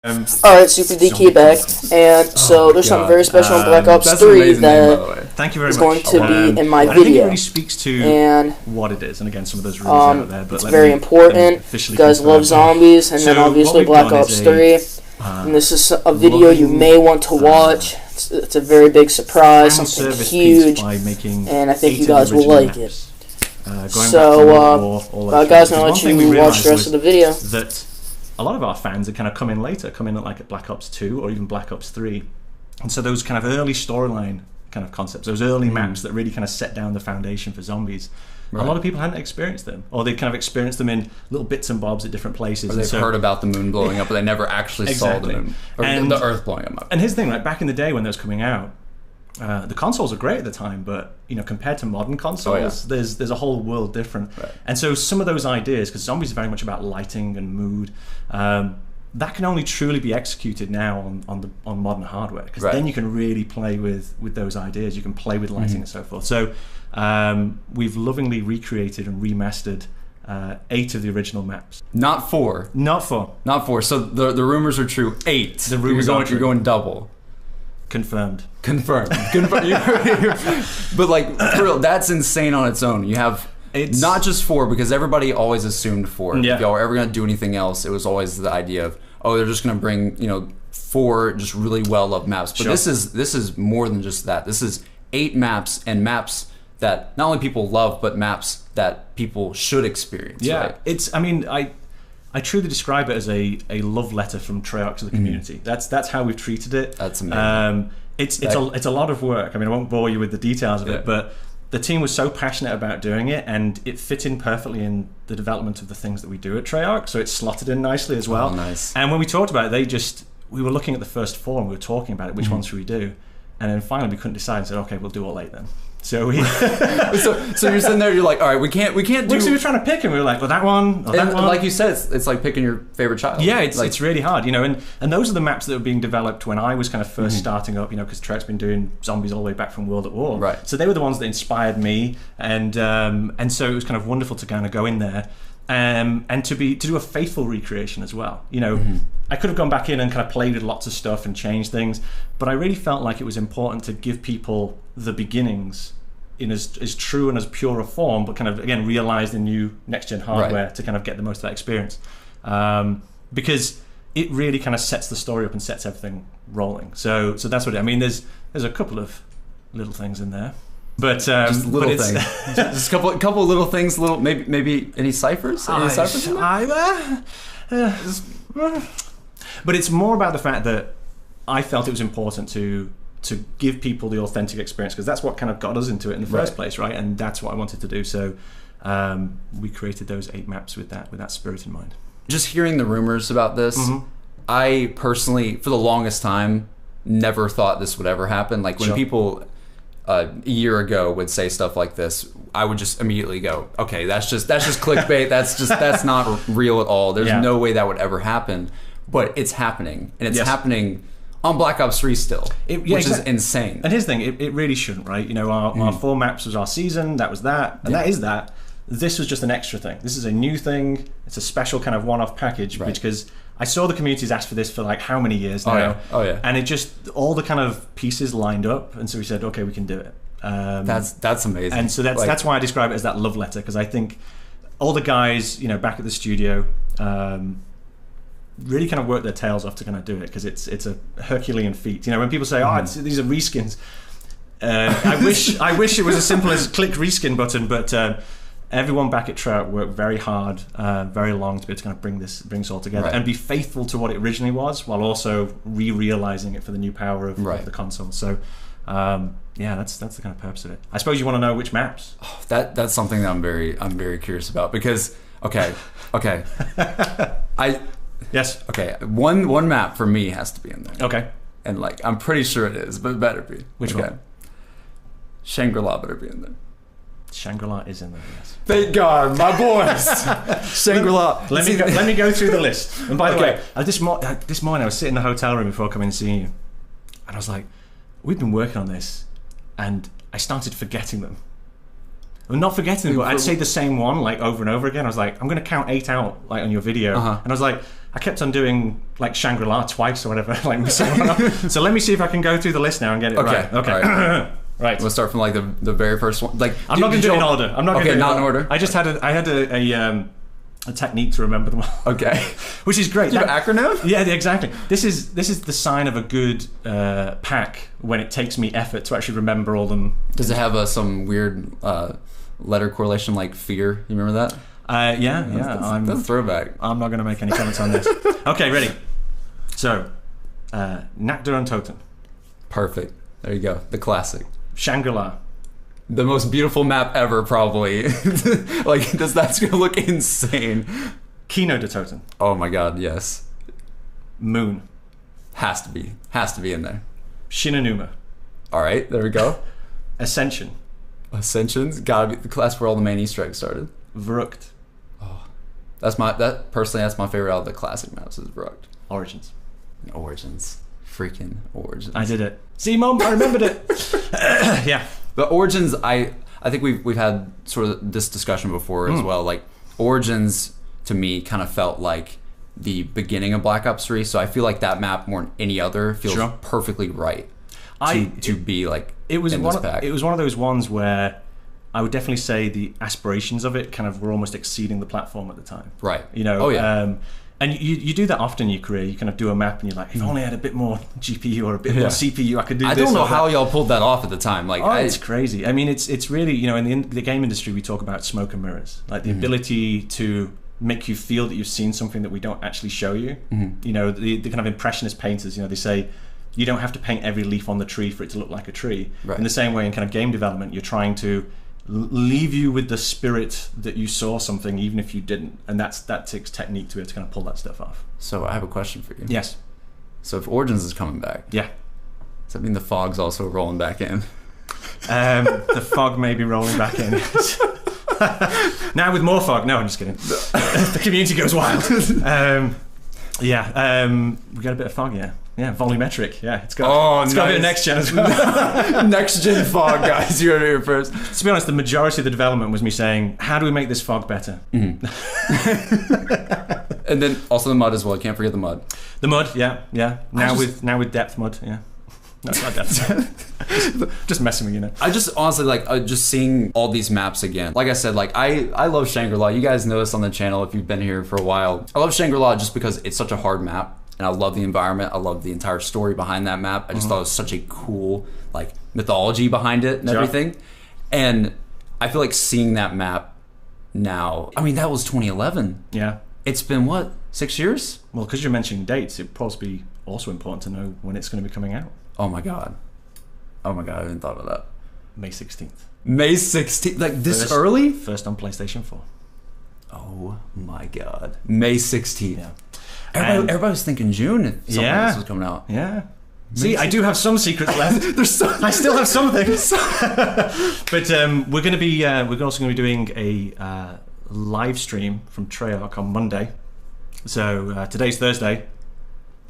Alright, Super DK back, and so there's something very special in Black Ops 3 that Thank you very is much. going to be in my I think it video. really speaks to And what it is, and again, some of those rules out there. But it's very important. You guys love zombies, and then obviously Black Ops 3. And this is a video you may want to watch. It's a very big surprise, something huge, and I think you guys will like it. So, guys, now let you watch the rest of the video. That a lot of our fans are kind of come in later, come in at like at Black Ops 2 or even Black Ops 3. And so those kind of early storyline kind of concepts, those early maps that really kind of set down the foundation for zombies, a lot of people hadn't experienced them, or they kind of experienced them in little bits and bobs at different places. Or they've heard about the moon blowing up, but they never actually saw the moon, or the Earth blowing up. And here's the thing, like back in the day when those coming out, the consoles were great at the time, but compared to modern consoles, there's a whole world different. And so some of those ideas, because zombies are very much about lighting and mood, that can only truly be executed now on modern hardware, because then you can really play with those ideas. You can play with lighting and so forth. So we've lovingly recreated and remastered 8 of the original maps. Not 4. Not 4. Not 4. So the rumors are true. 8. The rumors you're going double. Confirmed. Confirmed. But like, for real, that's insane on its own. You have not just 4, because everybody always assumed 4. If y'all were ever going to do anything else, it was always the idea of, oh, they're just going to bring 4 just really well loved maps. But this is more than just that. This is 8 maps, and maps that not only people love, but maps that people should experience. Yeah, right? it's. I mean, I truly describe it as a love letter from Treyarch to the community. That's how we've treated it. That's amazing. It's a lot of work. I mean, I won't bore you with the details of it, but the team was so passionate about doing it, and it fit in perfectly in the development of the things that we do at Treyarch. So it slotted in nicely as well. Oh, nice. And when we talked about it, we were looking at the first 4 and we were talking about it. Which ones should we do? And then finally we couldn't decide and said, okay, we'll do all 8 then. So we so you're sitting there, you're like, all right, we can't do. So we were trying to pick, and we were like, well, that one, or that one. Like you said, it's like picking your favorite child. Yeah, it's really hard, and those are the maps that were being developed when I was kind of first starting up, because Treyarch's been doing zombies all the way back from World at War. Right. So they were the ones that inspired me, and so it was kind of wonderful to kind of go in there, and to do a faithful recreation as well. I could have gone back in and kind of played with lots of stuff and changed things, but I really felt like it was important to give people the beginnings in as true and as pure a form, but kind of again realized in new next-gen hardware to kind of get the most of that experience, because it really kind of sets the story up and sets everything rolling. So that's what I mean. There's a couple of little things in there, but just little things. Just a couple of little things. Little maybe any ciphers? Any ciphers in there? But it's more about the fact that I felt it was important to give people the authentic experience, because that's what kind of got us into it in the first place, right? And that's what I wanted to do. So we created those 8 maps with that spirit in mind. Just hearing the rumors about this, I personally, for the longest time, never thought this would ever happen. Like when people a year ago would say stuff like this, I would just immediately go, okay, that's just clickbait. that's not real at all. There's no way that would ever happen. But it's happening, and it's happening on Black Ops 3 still, which is insane. And here's the thing, it really shouldn't, right? Our 4 maps was our season, that was that, and that is that. This was just an extra thing. This is a new thing. It's a special kind of one-off package, because I saw the communities ask for this for like how many years now. Oh yeah. And it just, all the kind of pieces lined up, and so we said, okay, we can do it. That's amazing. And so that's why I describe it as that love letter, because I think all the guys, back at the studio, really kind of work their tails off to kind of do it, because it's a Herculean feat. When people say, "Oh, these are reskins," I wish it was as simple as click reskin button. But everyone back at Treyarch worked very hard, very long to be able to kind of bring this all together and be faithful to what it originally was, while also realizing it for the new power of the console. So that's the kind of purpose of it. I suppose you want to know which maps. Oh, that's something that I'm very curious about, because okay. Yes. Okay. One map for me has to be in there. Okay. And like I'm pretty sure it is, but it better be. Which one? Shangri-La better be in there. Shangri-La is in there. Yes. Thank God, my boys. Shangri-La. Let me go through the list. And by the way, this morning I was sitting in the hotel room before coming and seeing you, and I was like, we've been working on this, and I started forgetting them. I'm not forgetting them, but I'd say the same one like over and over again. I was like, I'm going to count 8 out like on your video, and I was like, I kept on doing like Shangri-La twice or whatever. Like missing one off. So let me see if I can go through the list now and get it right. Okay. Right. Right. We'll start from like the very first one. Like I'm not going to do it in order. I'm not going to do it not in order. I just had a technique to remember them all. Okay. Which is great. Do you have an acronym? Yeah, exactly. This is the sign of a good pack when it takes me effort to actually remember all them. Does it have some weird letter correlation like fear? You remember that? Yeah. That's a throwback. I'm not going to make any comments on this. Okay, ready. So, Nakdar and Totem. Perfect. There you go. The classic. Shangri-La. The most beautiful map ever, probably. Like, that's going to look insane. Kino de Totem. Oh my god, yes. Moon. Has to be in there. Shinanuma. All right, there we go. Ascension. Ascension's gotta be the class where all the main Easter eggs started. Vrucht. Oh, that's my favorite out of the classic maps is Vrucht. Origins. Freaking Origins. I did it. See, Mom, I remembered it. Yeah. The Origins, I think we've had sort of this discussion before as well. Like Origins to me kind of felt like the beginning of Black Ops 3, so I feel like that map more than any other feels perfectly right to be like it was in one this pack. It was one of those ones where I would definitely say the aspirations of it kind of were almost exceeding the platform at the time. Right. You know. Oh yeah. And you do that often in your career. You kind of do a map and you're like, if only I had a bit more GPU or a bit more CPU, I could do this. I don't know how y'all pulled that off at the time. Like, it's crazy. I mean, it's really, you know, in the game industry, we talk about smoke and mirrors, like the ability to make you feel that you've seen something that we don't actually show you. You know, the kind of impressionist painters, you know, they say you don't have to paint every leaf on the tree for it to look like a tree. Right. In the same way, in kind of game development, you're trying to leave you with the spirit that you saw something even if you didn't, and that takes technique to be able to kind of pull that stuff off. So I have a question for you. Yes. So if Origins is coming back, does that mean the fog's also rolling back in? The fog may be rolling back in. Now with more fog. No, I'm just kidding. The community goes wild. We got a bit of fog. Yeah, volumetric. Yeah, it's got a bit of next gen as well. Next gen fog, guys. You heard it here first. To be honest, the majority of the development was me saying, how do we make this fog better? And then also the mud as well. Can't forget the mud. The mud, yeah. Now with depth mud, yeah. No, it's not depth. Just messing with you, know. I just honestly like just seeing all these maps again. Like I said, like I love Shangri-La. You guys know this on the channel if you've been here for a while. I love Shangri-La just because it's such a hard map. And I love the environment. I love the entire story behind that map. I just thought it was such a cool like mythology behind it and everything. And I feel like seeing that map now, I mean, that was 2011. Yeah. It's been what, 6 years? Well, because you're mentioning dates, it'd probably be also important to know when it's going to be coming out. Oh my god, I hadn't thought of that. May 16th. May 16th, like this early? First on PlayStation 4. Oh my god, May 16th. Yeah. Everybody was thinking June if something like this was coming out. Yeah. See, I do have some secrets left. I still have some things. But we're going to be. We're also going to be doing a live stream from Treyarch on Monday. So today's Thursday,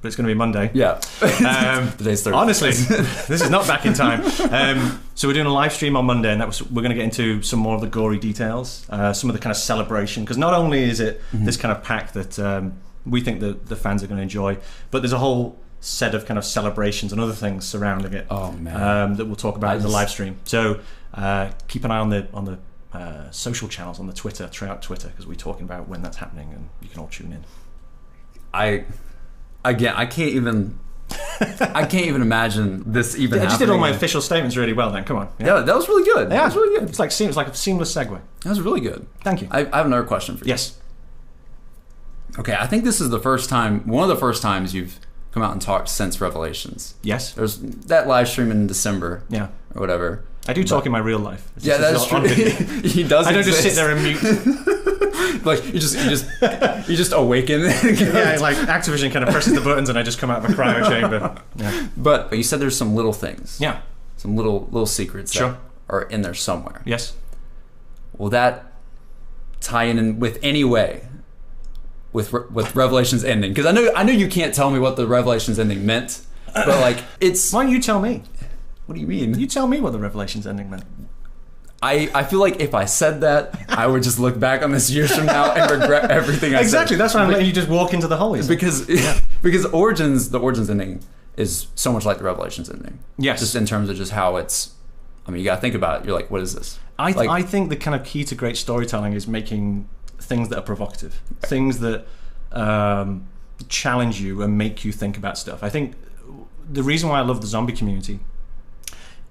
but it's going to be Monday. Yeah. Today's Thursday. Honestly, this is not back in time. So we're doing a live stream on Monday, and we're going to get into some more of the gory details, some of the kind of celebration, because not only is it this kind of pack that we think that the fans are going to enjoy, but there's a whole set of kind of celebrations and other things surrounding it. Oh man, that we'll talk about in the live stream. So keep an eye on the social channels, on the Twitter, Treyarch Twitter, because we're talking about when that's happening, and you can all tune in. I can't even imagine this even happening. I just did all my official statements really well then. Come on. Yeah, that was really good. Yeah, that was really good. It's like a seamless segue. That was really good. Thank you. I have another question for you. Yes. Okay, I think this is one of the first times you've come out and talked since Revelations. Yes. There's that live stream in December. Yeah. Or whatever. I do talk in my real life. Yeah, that's true. He does. I don't just sit there and mute. Like you just awaken. Yeah, like Activision kind of presses the buttons and I just come out of a cryo chamber. Yeah. But you said there's some little things. Yeah. Some little secrets that are in there somewhere. Yes. Will that tie in with any way with Revelations ending? Because I know you can't tell me what the Revelations ending meant, but like it's. Why don't you tell me? What do you mean? You tell me what the Revelations ending meant. I feel like if I said that, I would just look back on this years from now and regret everything I said. Exactly. That's why I'm letting you just walk into the hole. Because the Origins ending is so much like the Revelations ending. Yes. Just in terms of just how it's, I mean, you got to think about it. You're like, what is this? I think the kind of key to great storytelling is making things that are provocative, things that challenge you and make you think about stuff. I think the reason why I love the zombie community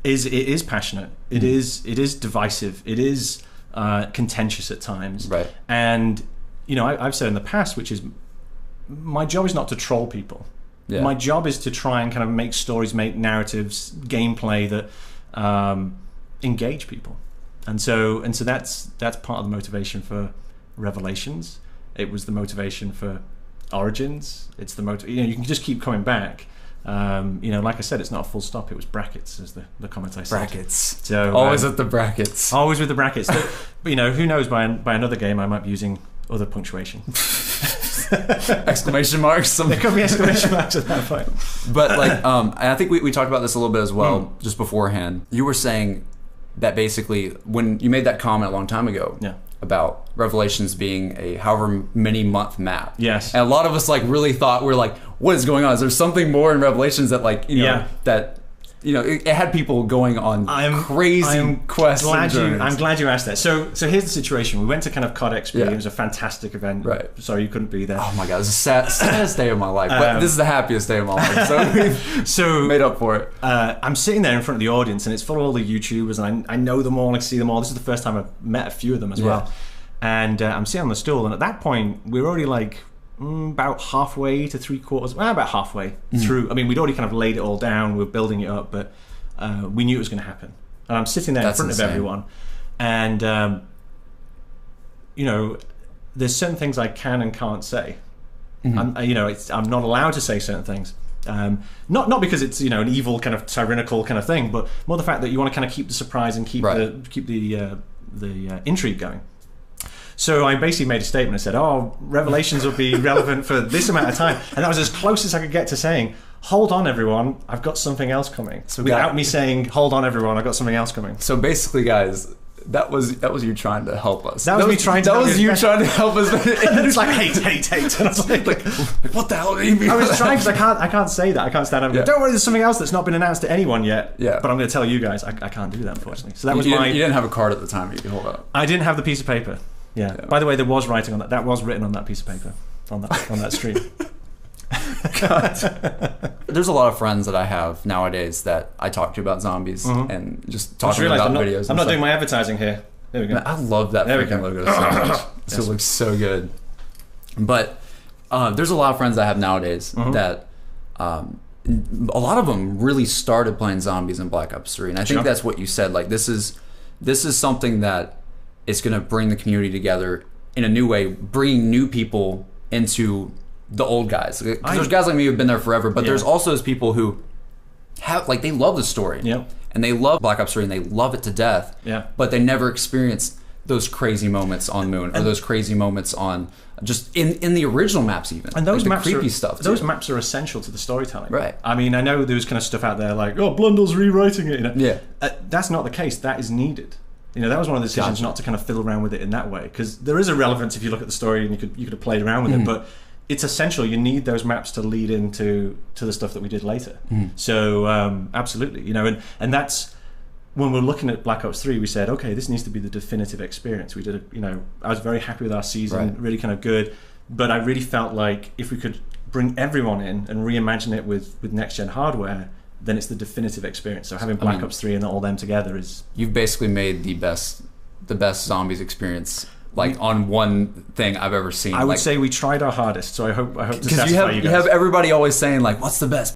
is it is passionate, it is divisive, it is contentious at times, right? And I've said in the past, which is my job is not to troll people. Yeah. My job is to try and kind of make stories, make narratives, gameplay that engage people, and so that's part of the motivation for Revelations. It was the motivation for Origins. It's the you can just keep coming back. Like I said, it's not a full stop. It was brackets, as the comment I said. Brackets. So always at the brackets. Always with the brackets. But who knows? By another game, I might be using other punctuation. Exclamation marks. There could be exclamation marks at that point. But I think we talked about this a little bit as well, just beforehand. You were saying that basically when you made that comment a long time ago. Yeah. About Revelations being a however many month map. Yes. And a lot of us really thought, we're like, what is going on? Is there something more in Revelations that it had people going on crazy quests. I'm glad you asked that. So here's the situation. We went to kind of COD XP. Yeah. It was a fantastic event. Right. Sorry you couldn't be there. Oh my God, it was the saddest day of my life. But this is the happiest day of my life. So we made up for it. I'm sitting there in front of the audience, and it's full of all the YouTubers, and I know them all, I see them all. This is the first time I've met a few of them as well. And I'm sitting on the stool, and at that point, we're already about halfway to about halfway through. I mean, we'd already kind of laid it all down, we were building it up, but we knew it was going to happen. And I'm sitting there in front of everyone, and there's certain things I can and can't say. I'm not allowed to say certain things. Not because it's an evil kind of tyrannical kind of thing, but more the fact that you want to kind of keep the surprise and keep the intrigue going. So I basically made a statement. I said, Revelations will be relevant for this amount of time. And that was as close as I could get to saying, hold on, everyone, I've got something else coming. So without me saying, hold on, everyone, I've got something else coming. So basically, guys, that was you trying to help us. That was me trying to help us. That was you trying to help us. And then it's like, hate. And I was like what the hell do you mean? I was trying, because I can't say that. I can't stand up and go, don't worry, there's something else that's not been announced to anyone yet. Yeah. But I'm going to tell you guys, I can't do that, unfortunately. So that was You didn't have a card at the time you could hold up. I didn't have the piece of paper. Yeah. By the way, there was writing on that. That was written on that piece of paper, on that stream. God. There's a lot of friends that I have nowadays that I talk to about zombies and just talking about videos. I'm not doing my advertising here. There we go. Man, I love that freaking logo so much. It looks so good. But there's a lot of friends I have nowadays that a lot of them really started playing zombies in Black Ops 3, and I think that's what you said. Like this is something that is going to bring the community together in a new way, bringing new people into the old guys. Because there's guys like me who've been there forever, but there's also those people who have they love the story, and they love Black Ops 3 and they love it to death. Yeah. But they never experienced those crazy moments on Moon or those crazy moments on just in the original maps even. And those maps creepy stuff. Those maps are essential to the storytelling. Right. I mean, I know there's kind of stuff out there like, Blundell's rewriting it. Yeah. That's not the case. That is needed. That was one of the decisions not to kind of fiddle around with it in that way, because there is a relevance if you look at the story, and you could have played around with it, but it's essential. You need those maps to lead into the stuff that we did later. So absolutely, and that's when we're looking at Black Ops 3. We said, okay, this needs to be the definitive experience. We did I was very happy with our season, really kind of good, but I really felt like if we could bring everyone in and reimagine it with next gen hardware, then it's the definitive experience. So having Black Ops 3 and all them together is... You've basically made the best zombies experience on one thing I've ever seen. I would say we tried our hardest, so I hope to satisfy you guys. You have everybody always saying what's the best